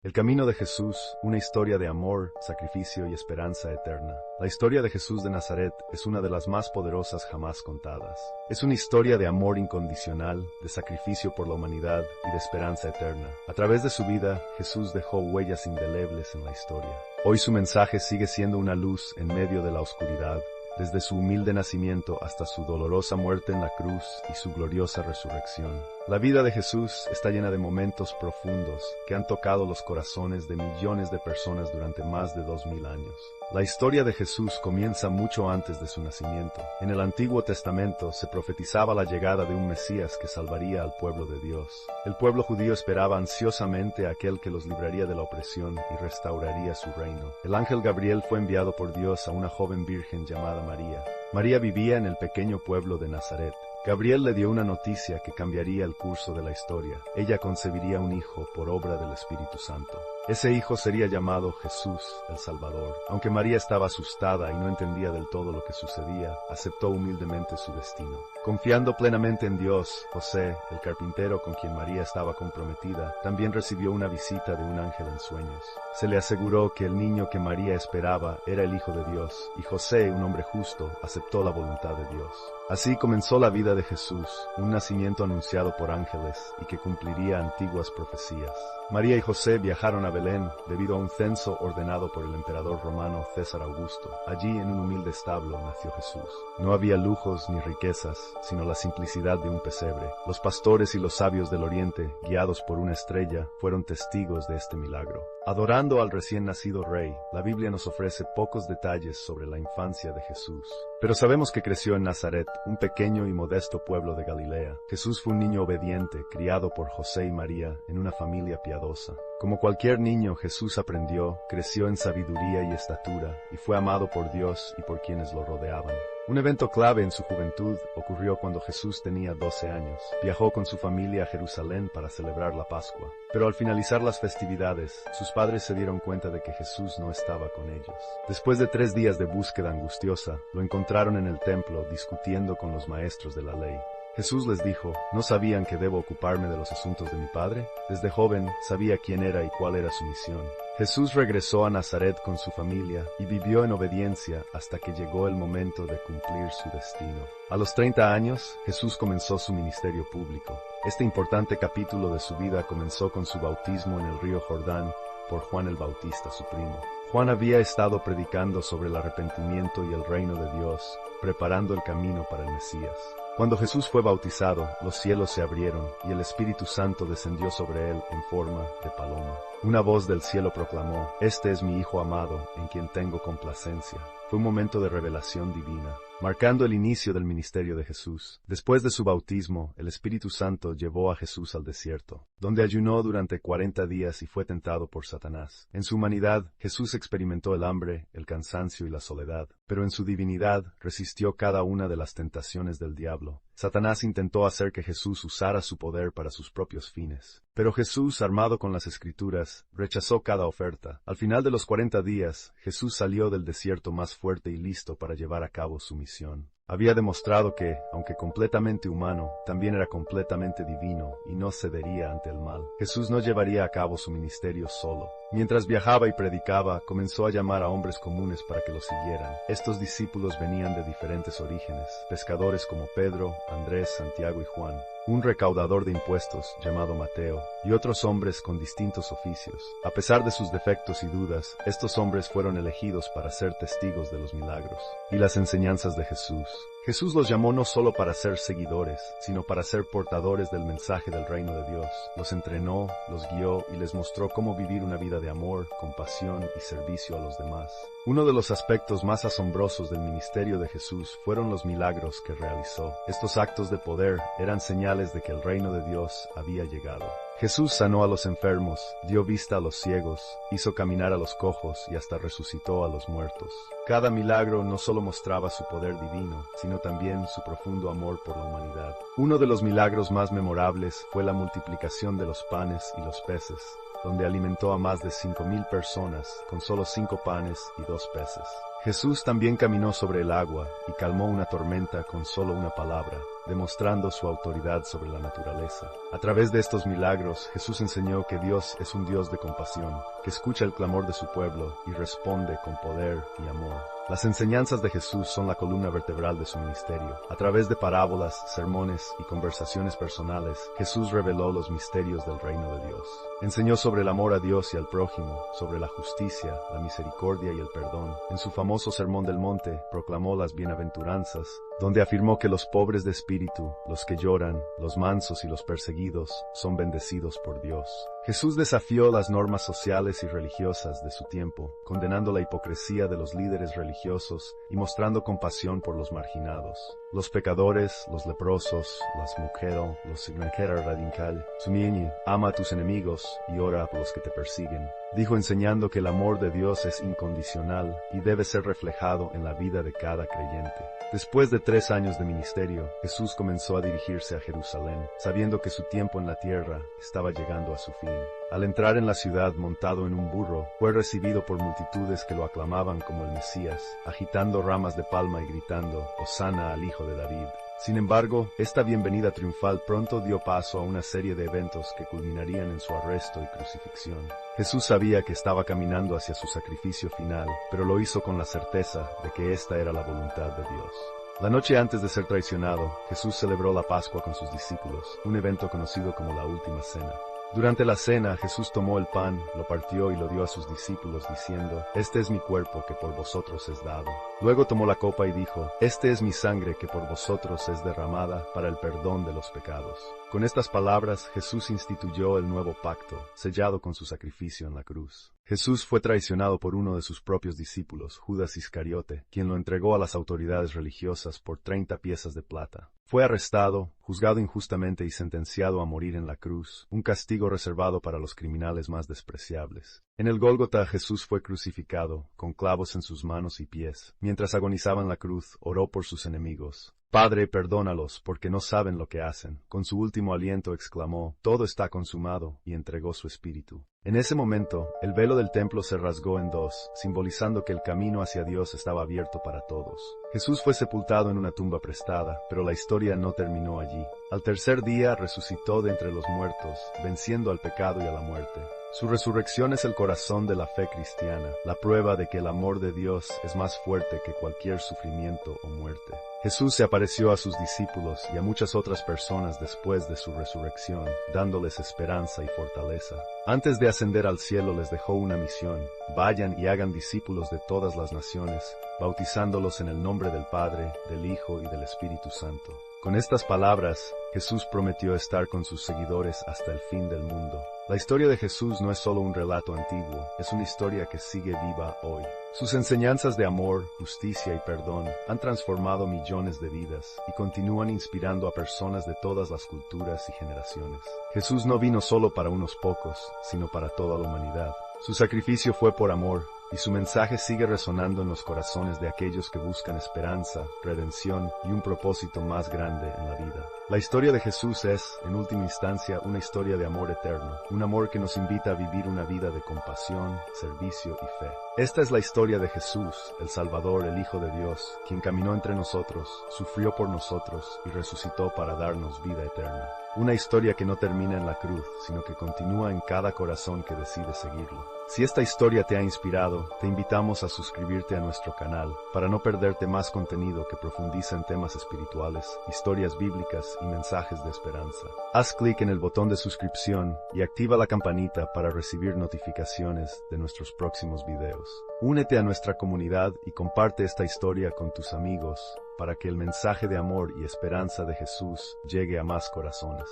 El camino de Jesús, una historia de amor, sacrificio y esperanza eterna. La historia de Jesús de Nazaret es una de las más poderosas jamás contadas. Es una historia de amor incondicional, de sacrificio por la humanidad y de esperanza eterna. A través de su vida, Jesús dejó huellas indelebles en la historia. Hoy su mensaje sigue siendo una luz en medio de la oscuridad, desde su humilde nacimiento hasta su dolorosa muerte en la cruz y su gloriosa resurrección. La vida de Jesús está llena de momentos profundos que han tocado los corazones de millones de personas durante más de 2000 años. La historia de Jesús comienza mucho antes de su nacimiento. En el Antiguo Testamento se profetizaba la llegada de un Mesías que salvaría al pueblo de Dios. El pueblo judío esperaba ansiosamente a aquel que los libraría de la opresión y restauraría su reino. El ángel Gabriel fue enviado por Dios a una joven virgen llamada María. María vivía en el pequeño pueblo de Nazaret. Gabriel le dio una noticia que cambiaría el curso de la historia. Ella concebiría un hijo por obra del Espíritu Santo. Ese hijo sería llamado Jesús, el Salvador. Aunque María estaba asustada y no entendía del todo lo que sucedía, aceptó humildemente su destino. Confiando plenamente en Dios, José, el carpintero con quien María estaba comprometida, también recibió una visita de un ángel en sueños. Se le aseguró que el niño que María esperaba era el Hijo de Dios, y José, un hombre justo, aceptó la voluntad de Dios. Así comenzó la vida de Jesús, un nacimiento anunciado por ángeles y que cumpliría antiguas profecías. María y José viajaron a Belén debido a un censo ordenado por el emperador romano César Augusto. Allí, en un humilde establo, nació Jesús. No había lujos ni riquezas, sino la simplicidad de un pesebre. Los pastores y los sabios del oriente, guiados por una estrella, fueron testigos de este milagro. Adorando al recién nacido rey, la Biblia nos ofrece pocos detalles sobre la infancia de Jesús. Pero sabemos que creció en Nazaret, un pequeño y modesto pueblo de Galilea. Jesús fue un niño obediente, criado por José y María en una familia piadosa. Como cualquier niño, Jesús aprendió, creció en sabiduría y estatura, y fue amado por Dios y por quienes lo rodeaban. Un evento clave en su juventud ocurrió cuando Jesús tenía 12 años. Viajó con su familia a Jerusalén para celebrar la Pascua. Pero al finalizar las festividades, sus padres se dieron cuenta de que Jesús no estaba con ellos. Después de 3 días de búsqueda angustiosa, lo encontraron en el templo discutiendo con los maestros de la ley. Jesús les dijo, ¿no sabían que debo ocuparme de los asuntos de mi Padre? Desde joven sabía quién era y cuál era su misión. Jesús regresó a Nazaret con su familia y vivió en obediencia hasta que llegó el momento de cumplir su destino. A los 30 años, Jesús comenzó su ministerio público. Este importante capítulo de su vida comenzó con su bautismo en el río Jordán por Juan el Bautista, su primo. Juan había estado predicando sobre el arrepentimiento y el reino de Dios, preparando el camino para el Mesías. Cuando Jesús fue bautizado, los cielos se abrieron y el Espíritu Santo descendió sobre él en forma de paloma. Una voz del cielo proclamó, «Este es mi Hijo amado, en quien tengo complacencia». Fue un momento de revelación divina, marcando el inicio del ministerio de Jesús. Después de su bautismo, el Espíritu Santo llevó a Jesús al desierto, donde ayunó durante 40 días y fue tentado por Satanás. En su humanidad, Jesús experimentó el hambre, el cansancio y la soledad, pero en su divinidad resistió cada una de las tentaciones del diablo. Satanás intentó hacer que Jesús usara su poder para sus propios fines. Pero Jesús, armado con las Escrituras, rechazó cada oferta. Al final de los 40 días, Jesús salió del desierto más fuerte y listo para llevar a cabo su misión. Había demostrado que, aunque completamente humano, también era completamente divino y no cedería ante el mal. Jesús no llevaría a cabo su ministerio solo. Mientras viajaba y predicaba, comenzó a llamar a hombres comunes para que lo siguieran. Estos discípulos venían de diferentes orígenes, pescadores como Pedro, Andrés, Santiago y Juan, un recaudador de impuestos llamado Mateo, y otros hombres con distintos oficios. A pesar de sus defectos y dudas, estos hombres fueron elegidos para ser testigos de los milagros y las enseñanzas de Jesús. Jesús los llamó no solo para ser seguidores, sino para ser portadores del mensaje del reino de Dios. Los entrenó, los guió y les mostró cómo vivir una vida de amor, compasión y servicio a los demás. Uno de los aspectos más asombrosos del ministerio de Jesús fueron los milagros que realizó. Estos actos de poder eran señales de que el reino de Dios había llegado. Jesús sanó a los enfermos, dio vista a los ciegos, hizo caminar a los cojos y hasta resucitó a los muertos. Cada milagro no solo mostraba su poder divino, sino también su profundo amor por la humanidad. Uno de los milagros más memorables fue la multiplicación de los panes y los peces, donde alimentó a más de 5,000 personas con solo 5 panes y 2 peces. Jesús también caminó sobre el agua y calmó una tormenta con solo una palabra, demostrando su autoridad sobre la naturaleza. A través de estos milagros, Jesús enseñó que Dios es un Dios de compasión, que escucha el clamor de su pueblo y responde con poder y amor. Las enseñanzas de Jesús son la columna vertebral de su ministerio. A través de parábolas, sermones y conversaciones personales, Jesús reveló los misterios del reino de Dios. Enseñó sobre el amor a Dios y al prójimo, sobre la justicia, la misericordia y el perdón. En su famoso Sermón del Monte, proclamó las bienaventuranzas, donde afirmó que los pobres de espíritu, los que lloran, los mansos y los perseguidos, son bendecidos por Dios. Jesús desafió las normas sociales y religiosas de su tiempo, condenando la hipocresía de los líderes religiosos y mostrando compasión por los marginados. Los pecadores, los leprosos, las mujeres, los extranjeros radical, sumiñe, ama a tus enemigos y ora por los que te persiguen. Dijo enseñando que el amor de Dios es incondicional y debe ser reflejado en la vida de cada creyente. Después de 3 años de ministerio, Jesús comenzó a dirigirse a Jerusalén, sabiendo que su tiempo en la tierra estaba llegando a su fin. Al entrar en la ciudad montado en un burro, fue recibido por multitudes que lo aclamaban como el Mesías, agitando ramas de palma y gritando, «Hosana al Hijo de David». Sin embargo, esta bienvenida triunfal pronto dio paso a una serie de eventos que culminarían en su arresto y crucifixión. Jesús sabía que estaba caminando hacia su sacrificio final, pero lo hizo con la certeza de que esta era la voluntad de Dios. La noche antes de ser traicionado, Jesús celebró la Pascua con sus discípulos, un evento conocido como la Última Cena. Durante la cena, Jesús tomó el pan, lo partió y lo dio a sus discípulos, diciendo, «Este es mi cuerpo que por vosotros es dado». Luego tomó la copa y dijo, «Este es mi sangre que por vosotros es derramada para el perdón de los pecados». Con estas palabras, Jesús instituyó el nuevo pacto, sellado con su sacrificio en la cruz. Jesús fue traicionado por uno de sus propios discípulos, Judas Iscariote, quien lo entregó a las autoridades religiosas por 30 piezas de plata. Fue arrestado, juzgado injustamente y sentenciado a morir en la cruz, un castigo reservado para los criminales más despreciables. En el Gólgota Jesús fue crucificado, con clavos en sus manos y pies. Mientras agonizaba en la cruz, oró por sus enemigos. «Padre, perdónalos, porque no saben lo que hacen». Con su último aliento exclamó, «Todo está consumado», y entregó su espíritu. En ese momento, el velo del templo se rasgó en dos, simbolizando que el camino hacia Dios estaba abierto para todos. Jesús fue sepultado en una tumba prestada, pero la historia no terminó allí. Al tercer día resucitó de entre los muertos, venciendo al pecado y a la muerte. Su resurrección es el corazón de la fe cristiana, la prueba de que el amor de Dios es más fuerte que cualquier sufrimiento o muerte. Jesús se apareció a sus discípulos y a muchas otras personas después de su resurrección, dándoles esperanza y fortaleza. Antes de ascender al cielo les dejó una misión: vayan y hagan discípulos de todas las naciones, bautizándolos en el nombre del Padre, del Hijo y del Espíritu Santo. Con estas palabras, Jesús prometió estar con sus seguidores hasta el fin del mundo. La historia de Jesús no es solo un relato antiguo, es una historia que sigue viva hoy. Sus enseñanzas de amor, justicia y perdón han transformado millones de vidas y continúan inspirando a personas de todas las culturas y generaciones. Jesús no vino solo para unos pocos, sino para toda la humanidad. Su sacrificio fue por amor, y su mensaje sigue resonando en los corazones de aquellos que buscan esperanza, redención y un propósito más grande en la vida. La historia de Jesús es, en última instancia, una historia de amor eterno, un amor que nos invita a vivir una vida de compasión, servicio y fe. Esta es la historia de Jesús, el Salvador, el Hijo de Dios, quien caminó entre nosotros, sufrió por nosotros y resucitó para darnos vida eterna. Una historia que no termina en la cruz, sino que continúa en cada corazón que decide seguirlo. Si esta historia te ha inspirado, te invitamos a suscribirte a nuestro canal para no perderte más contenido que profundiza en temas espirituales, historias bíblicas y mensajes de esperanza. Haz clic en el botón de suscripción y activa la campanita para recibir notificaciones de nuestros próximos videos. Únete a nuestra comunidad y comparte esta historia con tus amigos para que el mensaje de amor y esperanza de Jesús llegue a más corazones.